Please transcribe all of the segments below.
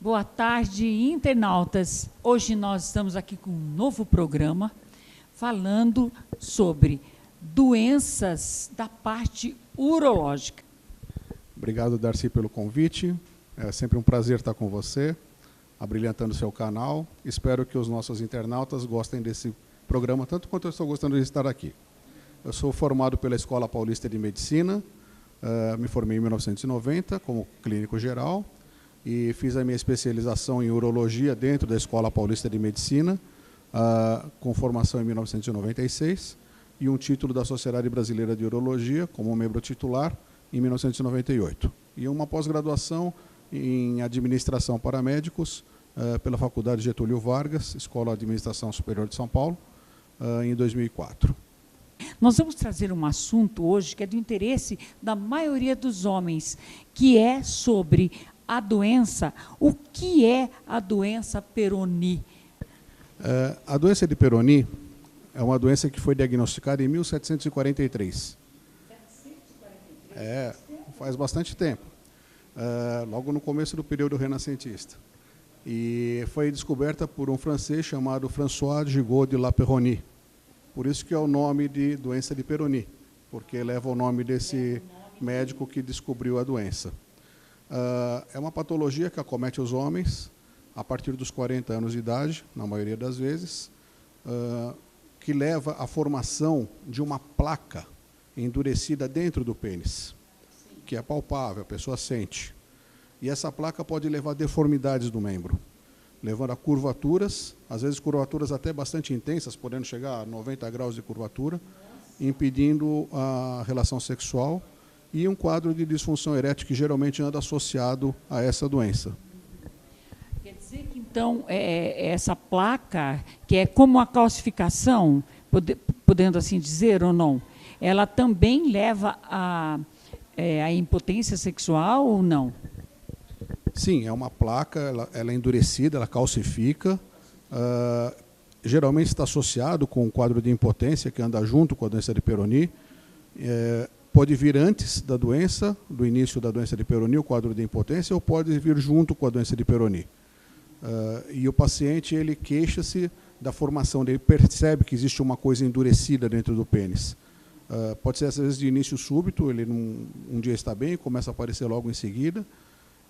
Boa tarde, internautas. Hoje nós estamos aqui com um novo programa falando sobre doenças da parte urológica. Obrigado, Darcy, pelo convite. É sempre um prazer estar com você, abrilhantando o seu canal. Espero que os nossos internautas gostem desse programa, tanto quanto eu estou gostando de estar aqui. Eu sou formado pela Escola Paulista de Medicina, me formei em 1990 como clínico geral, e fiz a minha especialização em urologia dentro da Escola Paulista de Medicina, com formação em 1996, e um título da Sociedade Brasileira de Urologia, como membro titular, em 1998. E uma pós-graduação em Administração para Médicos, pela Faculdade Getúlio Vargas, Escola de Administração Superior de São Paulo, em 2004. Nós vamos trazer um assunto hoje que é do interesse da maioria dos homens, que é sobre a doença. O que é a doença Peyronie? A doença de Peyronie é uma doença que foi diagnosticada em 1743. 743? Faz bastante tempo. Logo no começo do período renascentista. E foi descoberta por um francês chamado François Gigot de La Peyronie. Por isso que é o nome de doença de Peyronie, porque leva o nome desse médico que descobriu a doença. É uma patologia que acomete os homens a partir dos 40 anos de idade, na maioria das vezes, que leva à formação de uma placa endurecida dentro do pênis, que é palpável, a pessoa sente. E essa placa pode levar a deformidades do membro, levando a curvaturas, às vezes curvaturas até bastante intensas, podendo chegar a 90 graus de curvatura, impedindo a relação sexual, e um quadro de disfunção erétil que geralmente anda associado a essa doença. Quer dizer que, então, essa placa, que é como a calcificação, podendo assim dizer ou não, ela também leva a impotência sexual ou não? Sim, é uma placa, ela é endurecida, ela calcifica, geralmente está associado com um quadro de impotência que anda junto com a doença de Peyronie. Pode vir antes da doença, do início da doença de Peyronie, o quadro de impotência, ou pode vir junto com a doença de Peyronie. E o paciente, ele queixa-se da formação dele, percebe que existe uma coisa endurecida dentro do pênis. Pode ser, às vezes, de início súbito, ele um dia está bem, começa a aparecer logo em seguida,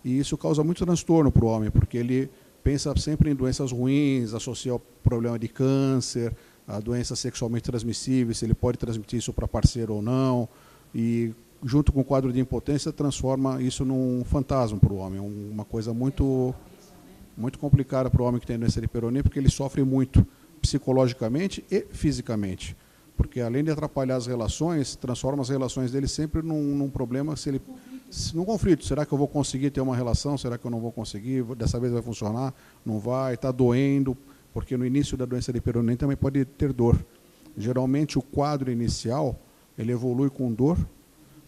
e isso causa muito transtorno para o homem, porque ele pensa sempre em doenças ruins, associa ao problema de câncer, a doenças sexualmente transmissíveis, se ele pode transmitir isso para parceiro ou não, e junto com o quadro de impotência transforma isso num fantasma para o homem, uma coisa muito complicada para o homem que tem doença de Peyronie, porque ele sofre muito psicologicamente e fisicamente, porque além de atrapalhar as relações, transforma as relações dele sempre num problema, num conflito. Será que eu vou conseguir ter uma relação? Será que eu não vou conseguir? Dessa vez vai funcionar? Não vai? Está doendo? Porque no início da doença de Peyronie também pode ter dor. Geralmente o quadro inicial ele evolui com dor,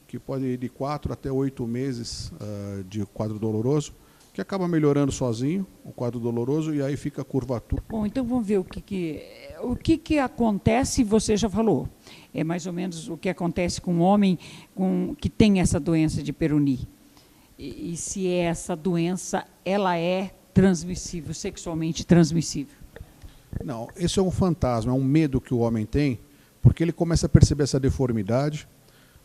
que pode ir de 4 até 8 meses de quadro doloroso, que acaba melhorando sozinho, o quadro doloroso, e aí fica a curvatura. Bom, então vamos ver o que acontece, você já falou. É mais ou menos o que acontece com um homem que tem essa doença de Peyronie. E se essa doença, ela é transmissível, sexualmente transmissível? Não, esse é um fantasma, é um medo que o homem tem, porque ele começa a perceber essa deformidade,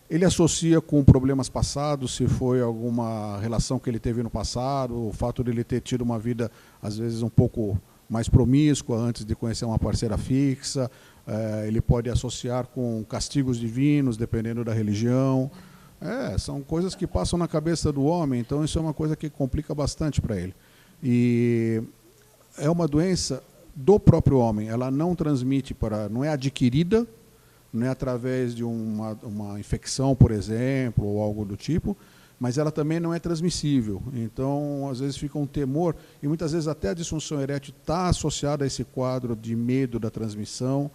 ele associa com problemas passados, se foi alguma relação que ele teve no passado, o fato de ele ter tido uma vida, às vezes, um pouco mais promíscua antes de conhecer uma parceira fixa, ele pode associar com castigos divinos, dependendo da religião. São coisas que passam na cabeça do homem, então isso é uma coisa que complica bastante para ele. E é uma doença do próprio homem, ela não transmite não é adquirida, não é através de uma infecção, por exemplo, ou algo do tipo, mas ela também não é transmissível. Então, às vezes fica um temor, e muitas vezes até a disfunção erétil está associada a esse quadro de medo da transmissão,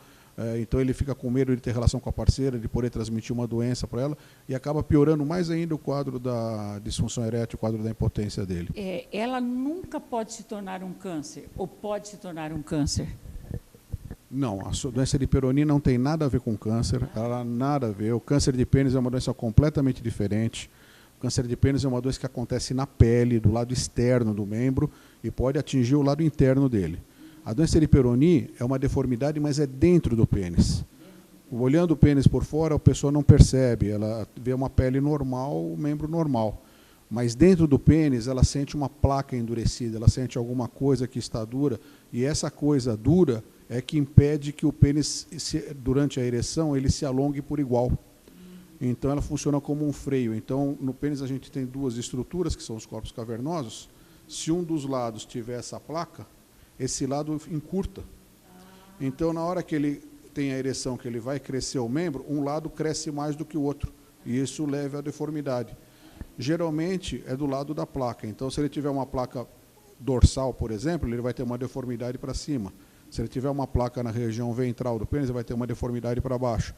Então ele fica com medo de ter relação com a parceira, de poder transmitir uma doença para ela, e acaba piorando mais ainda o quadro da disfunção erétil, o quadro da impotência dele. Ela nunca pode se tornar um câncer, ou pode se tornar um câncer? Não, a doença de Peyronie não tem nada a ver com câncer, ela nada a ver. O câncer de pênis é uma doença completamente diferente. O câncer de pênis é uma doença que acontece na pele, do lado externo do membro, e pode atingir o lado interno dele. A doença de Peyronie é uma deformidade, mas é dentro do pênis. Olhando o pênis por fora, a pessoa não percebe, ela vê uma pele normal, um membro normal. Mas dentro do pênis, ela sente uma placa endurecida, ela sente alguma coisa que está dura, e essa coisa dura é que impede que o pênis, durante a ereção, ele se alongue por igual. Então, ela funciona como um freio. Então, no pênis, a gente tem duas estruturas, que são os corpos cavernosos. Se um dos lados tiver essa placa, esse lado encurta. Então, na hora que ele tem a ereção, que ele vai crescer o membro, um lado cresce mais do que o outro, e isso leva à deformidade. Geralmente, é do lado da placa. Então, se ele tiver uma placa dorsal, por exemplo, ele vai ter uma deformidade para cima. Se ele tiver uma placa na região ventral do pênis, ele vai ter uma deformidade para baixo.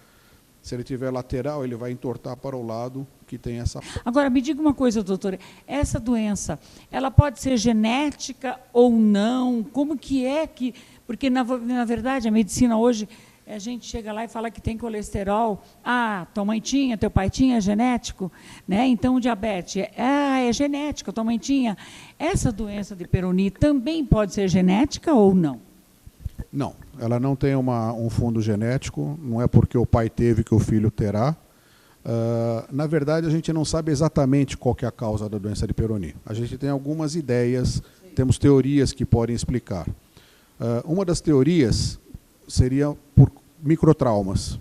Se ele tiver lateral, ele vai entortar para o lado que tem essa... Agora, me diga uma coisa, doutora. Essa doença, ela pode ser genética ou não? Como que é que... Porque, na verdade, a medicina hoje, a gente chega lá e fala que tem colesterol. Ah, tua mãe tinha, teu pai tinha, é genético. Né? Então, o diabetes, é genético, tua mãe tinha. Essa doença de Peyronie também pode ser genética ou não? Não, ela não tem um fundo genético, não é porque o pai teve que o filho terá. Na verdade, a gente não sabe exatamente qual que é a causa da doença de Peyronie. A gente tem algumas ideias, temos teorias que podem explicar. Uma das teorias seria por microtraumas.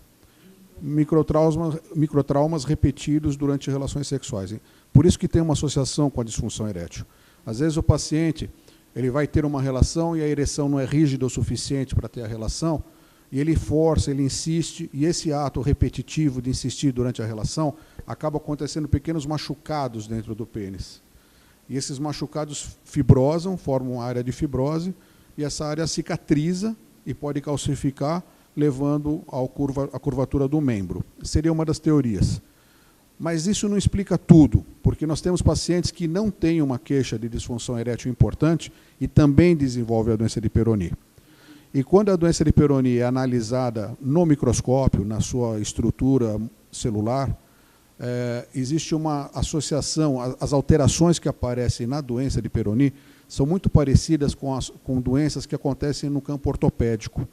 Microtraumas repetidos durante relações sexuais. Por isso que tem uma associação com a disfunção erétil. Às vezes o paciente... ele vai ter uma relação e a ereção não é rígida o suficiente para ter a relação, e ele força, ele insiste, e esse ato repetitivo de insistir durante a relação acaba acontecendo pequenos machucados dentro do pênis. E esses machucados fibrosam, formam uma área de fibrose, e essa área cicatriza e pode calcificar, levando à curvatura do membro. Seria uma das teorias. Mas isso não explica tudo, porque nós temos pacientes que não têm uma queixa de disfunção erétil importante e também desenvolvem a doença de Peyronie. E quando a doença de Peyronie é analisada no microscópio, na sua estrutura celular, existe uma associação, as alterações que aparecem na doença de Peyronie são muito parecidas com doenças que acontecem no campo ortopédico.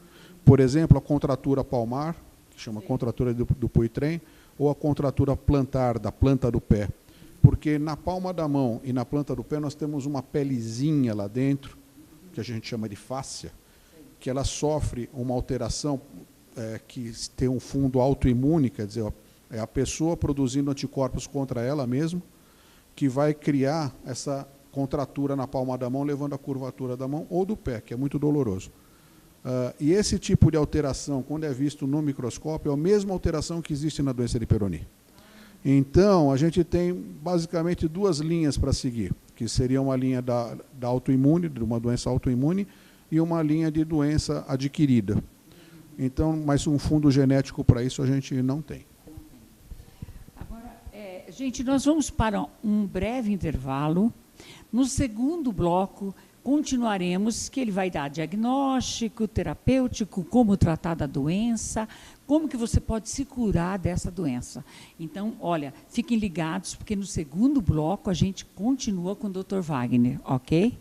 Por exemplo, a contratura palmar, que chama contratura do Poitrem, ou a contratura plantar, da planta do pé. Porque na palma da mão e na planta do pé nós temos uma pelezinha lá dentro, que a gente chama de fáscia, que ela sofre uma alteração que tem um fundo autoimune, quer dizer, é a pessoa produzindo anticorpos contra ela mesma, que vai criar essa contratura na palma da mão, levando à curvatura da mão ou do pé, que é muito doloroso. E esse tipo de alteração, quando é visto no microscópio, é a mesma alteração que existe na doença de Peyronie. Então, a gente tem basicamente duas linhas para seguir, que seria uma linha da autoimune, de uma doença autoimune, e uma linha de doença adquirida. Então, mas um fundo genético para isso a gente não tem. Agora, gente, nós vamos para um breve intervalo. No segundo bloco, continuaremos, que ele vai dar diagnóstico, terapêutico, como tratar da doença, como que você pode se curar dessa doença. Então, olha, fiquem ligados, porque no segundo bloco a gente continua com o Dr. Wagner, ok?